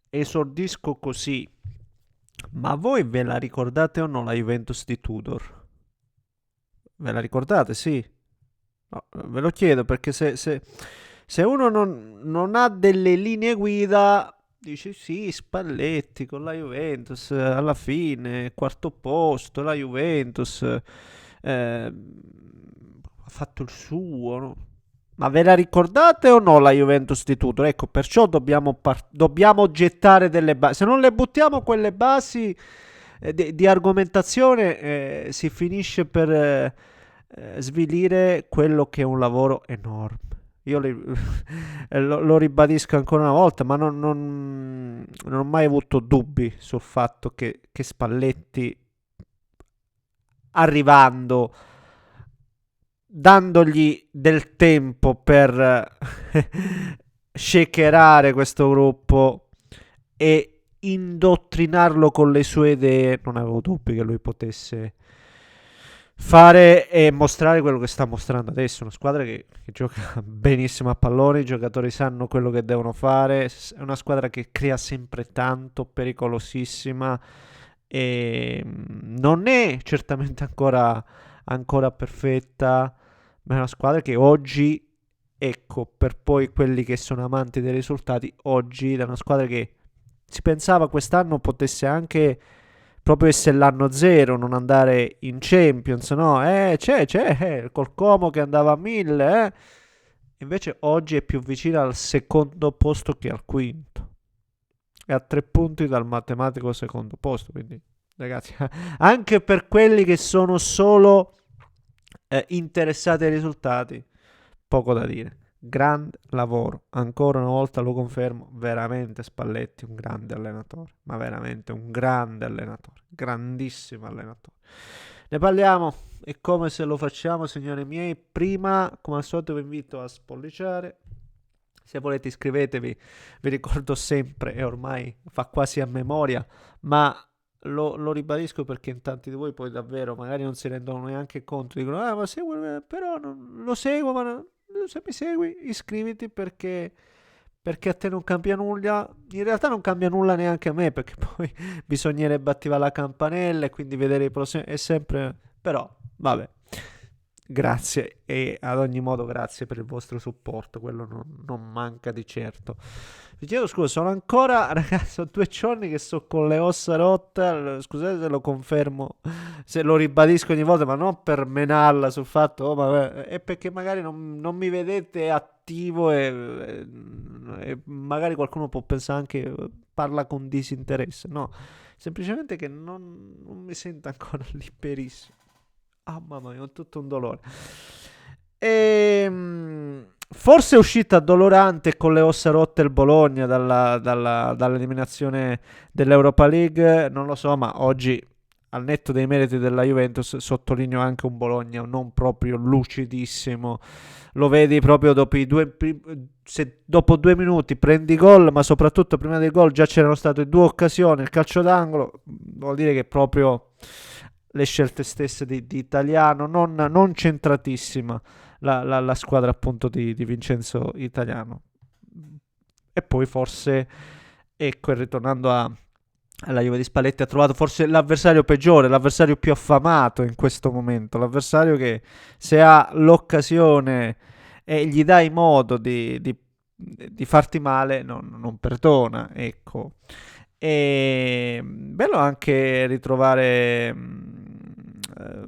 esordisco così. Ma voi ve la ricordate o no la Juventus di Tudor? Ve la ricordate? Sì. No, ve lo chiedo perché se uno non ha delle linee guida, dice sì, Spalletti con la Juventus, alla fine, quarto posto, la Juventus, ha fatto il suo, no? Ma ve la ricordate o no la Juventus di Tudor? Ecco, perciò dobbiamo gettare delle basi. Se non le buttiamo quelle basi di argomentazione, si finisce per svilire quello che è un lavoro enorme. Io lo ribadisco ancora una volta, ma non ho mai avuto dubbi sul fatto che Spalletti, arrivando, dandogli del tempo per shakerare questo gruppo e indottrinarlo con le sue idee, non avevo dubbi che lui potesse fare e mostrare quello che sta mostrando adesso. Una squadra che gioca benissimo a pallone, i giocatori sanno quello che devono fare, è una squadra che crea sempre tanto, pericolosissima e non è certamente ancora perfetta, ma è una squadra che oggi, ecco, per poi quelli che sono amanti dei risultati, oggi è una squadra che si pensava quest'anno potesse anche proprio essere l'anno zero, non andare in Champions, no? Col Como che andava a 1000, eh? Invece oggi è più vicina al secondo posto che al quinto. È a 3 punti dal matematico secondo posto, quindi ragazzi, anche per quelli che sono solo interessati ai risultati, poco da dire. Grande lavoro, ancora una volta lo confermo, veramente Spalletti un grande allenatore, ma veramente un grande allenatore, grandissimo allenatore. Ne parliamo e come se lo facciamo, signori miei. Prima, come al solito, vi invito a spolliciare. Se volete iscrivetevi, vi ricordo sempre, e ormai fa quasi a memoria, ma lo ribadisco perché in tanti di voi poi davvero magari non si rendono neanche conto, dicono, ah ma segui, però non, lo seguo, ma se mi segui iscriviti perché a te non cambia nulla, in realtà non cambia nulla neanche a me, perché poi bisognerebbe attivare la campanella e quindi vedere i prossimi, è sempre, però vabbè. Grazie e ad ogni modo grazie per il vostro supporto, quello non manca di certo. Vi chiedo scusa, sono ancora, ragazzi, sono 2 giorni che sto con le ossa rotte, scusate se lo confermo, se lo ribadisco ogni volta, ma non per menarla sul fatto, oh, ma è perché magari non mi vedete attivo e magari qualcuno può pensare anche parla con disinteresse, no, semplicemente che non mi sento ancora liberissimo. Ah, mamma mia, è tutto un dolore. Forse è uscita dolorante con le ossa rotte il Bologna dall'eliminazione dell'Europa League. Non lo so, ma oggi, al netto dei meriti della Juventus, sottolineo anche un Bologna non proprio lucidissimo. Lo vedi proprio dopo se dopo 2 minuti prendi gol, ma soprattutto prima del gol già c'erano state 2 occasioni. Il calcio d'angolo vuol dire che proprio le scelte stesse di Italiano, non centratissima la squadra appunto di Vincenzo Italiano. E poi forse, ecco, ritornando alla Juve di Spalletti, ha trovato forse l'avversario peggiore, l'avversario più affamato in questo momento, l'avversario che se ha l'occasione e gli dai modo di farti male, non perdona, ecco. E bello anche ritrovare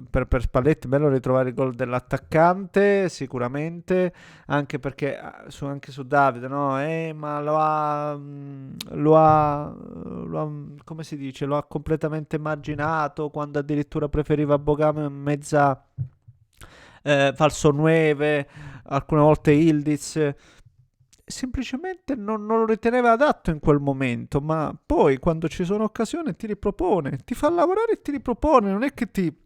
per Spalletti, bello ritrovare il gol dell'attaccante, sicuramente, anche perché anche su Davide, no? Ma come si dice, lo ha completamente marginato quando addirittura preferiva Bogame in mezza falso 9, alcune volte Ildiz semplicemente non lo riteneva adatto in quel momento, ma poi quando ci sono occasioni ti ripropone, ti fa lavorare e ti ripropone, non è che ti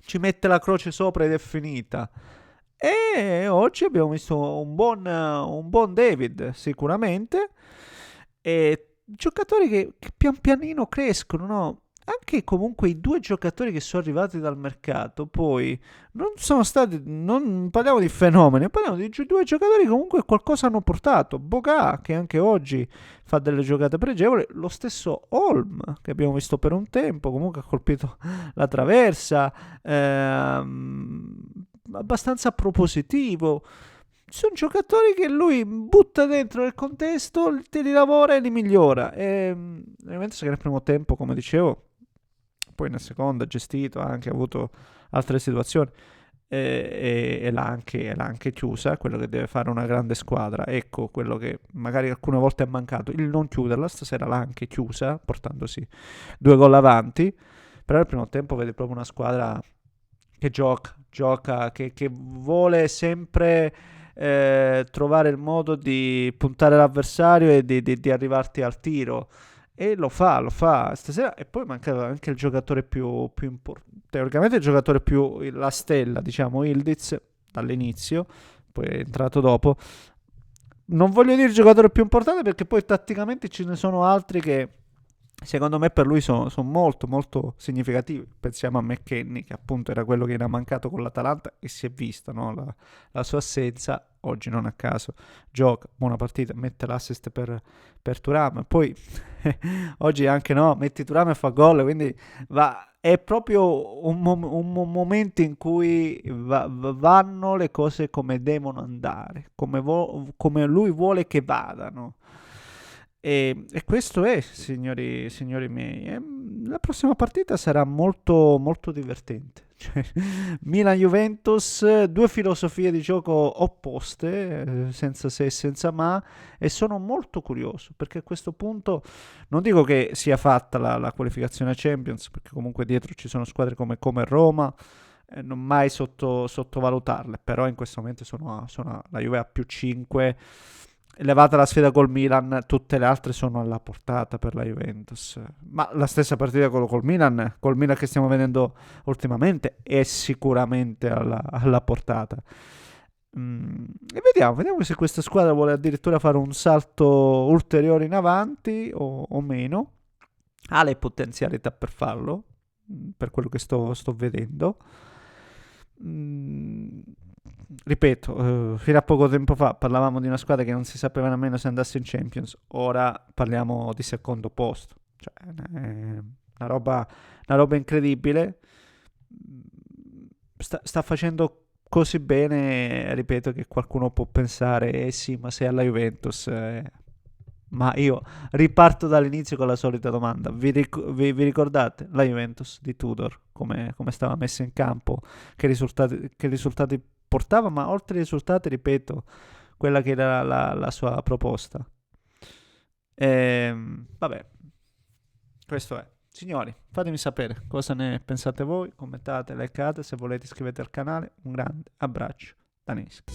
ci mette la croce sopra ed è finita. E oggi abbiamo visto un buon David, sicuramente, e giocatori che pian pianino crescono, no? anche comunque i due giocatori che sono arrivati dal mercato, poi non sono stati, non parliamo di fenomeni, parliamo di due giocatori che comunque qualcosa hanno portato. Boga, che anche oggi fa delle giocate pregevoli, lo stesso Holm, che abbiamo visto per un tempo, comunque ha colpito la traversa, abbastanza propositivo. Sono giocatori che lui butta dentro il contesto, te li lavora e li migliora. E ovviamente che nel primo tempo, come dicevo, poi nel secondo ha gestito, ha anche avuto altre situazioni e l'ha anche chiusa, quello che deve fare una grande squadra. Ecco, quello che magari alcune volte è mancato, il non chiuderla, stasera l'ha anche chiusa, portandosi 2 gol avanti, però nel primo tempo vede proprio una squadra che gioca, che vuole sempre trovare il modo di puntare l'avversario e di arrivarti al tiro. E lo fa stasera. E poi mancava anche il giocatore più importante. Teoricamente il giocatore più la stella, diciamo, Ildiz dall'inizio, poi è entrato dopo. Non voglio dire il giocatore più importante perché poi tatticamente ce ne sono altri che secondo me per lui sono molto molto significativi. Pensiamo a McKennie, che appunto era quello che era mancato con l'Atalanta e si è vista, no? La sua assenza. Oggi non a caso gioca, buona partita, mette l'assist per Thuram. Poi oggi anche no, metti Thuram e fa gol, quindi è proprio un momento in cui vanno le cose come devono andare, come lui vuole che vadano. E questo è, signori miei. La prossima partita sarà molto, molto divertente. Cioè, Milan-Juventus, due filosofie di gioco opposte, senza se e senza ma, e sono molto curioso perché a questo punto non dico che sia fatta la qualificazione a Champions, perché comunque dietro ci sono squadre come Roma, non mai sottovalutarle, però in questo momento sono la Juve a più 5. Levata la sfida col Milan, tutte le altre sono alla portata per la Juventus. Ma la stessa partita col Milan che stiamo vedendo ultimamente, è sicuramente alla portata. E vediamo se questa squadra vuole addirittura fare un salto ulteriore in avanti o meno. Ha le potenzialità per farlo, per quello che sto vedendo. Mm, ripeto, fino a poco tempo fa parlavamo di una squadra che non si sapeva nemmeno se andasse in Champions, ora parliamo di secondo posto. Cioè, una roba incredibile. Sta facendo così bene, ripeto, che qualcuno può pensare, eh sì, ma sei alla Juventus. Ma io riparto dall'inizio con la solita domanda. Vi ricordate la Juventus di Tudor? Come stava messa in campo? Che risultati portava? Ma oltre ai risultati, ripeto, quella che era la sua proposta. Vabbè, questo è. Signori, fatemi sapere cosa ne pensate voi. Commentate, likeate. Se volete iscrivetevi al canale. Un grande abbraccio da Nesca.